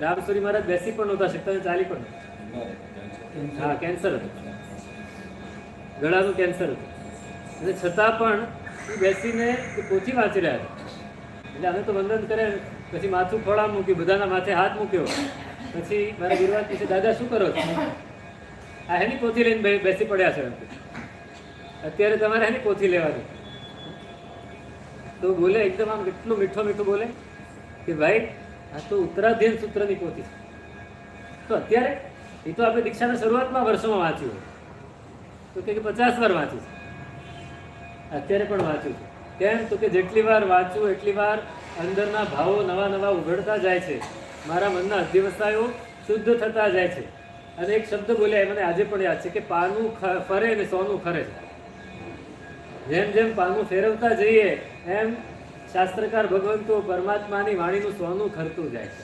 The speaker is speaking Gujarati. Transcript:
રામસુરી મહારાજ બેસી પણ નહોતા શકતા અને ચાલી પણ નહોતા. હા, કેન્સર હતું, ગળાનું કેન્સર હતું, અને છતાં પણ બેસીને પોથી વાંચી રહ્યા હતા. એટલે અમે તો વંદન કરે, પછી માથું ખોળા મૂક્યું, બધાના માથે હાથ મૂક્યો. પછી મારા ગુરુવાજ પૂછે, દાદા શું કરો છો? આ એની પોથી લઈને બેસી પડ્યા છે. અત્યારે તમારે એની પોથી લેવાની. તો બોલે એકદમ આમ એટલું મીઠો મીઠું બોલે કે ભાઈ આ તો ઉત્તરાધ્યયન સૂત્રની પોથી છે. તો અત્યારે એ તો આપણે દીક્ષાના શરૂઆતમાં વર્ષોમાં વાંચ્યું હોય, તો કે 50 વાર વાંચ્યું છે, અત્યારે પણ વાંચ્યું છે. કેમ? તો કે જેટલી વાર વાંચું એટલી વાર અંદરના ભાવો નવા નવા ઉઘડતા જાય છે, મારા મનના અધ્યવસાયો શુદ્ધ થતા જાય છે. અને એક શબ્દ બોલ્યા એ મને આજે પણ યાદ છે કે પાનું ફરે ને સોનું ખરે છે. જેમ જેમ પાનું ફેરવતા જઈએ એમ શાસ્ત્રકાર ભગવંતો પરમાત્માની વાણીનું સોનું ખરતું જાય છે.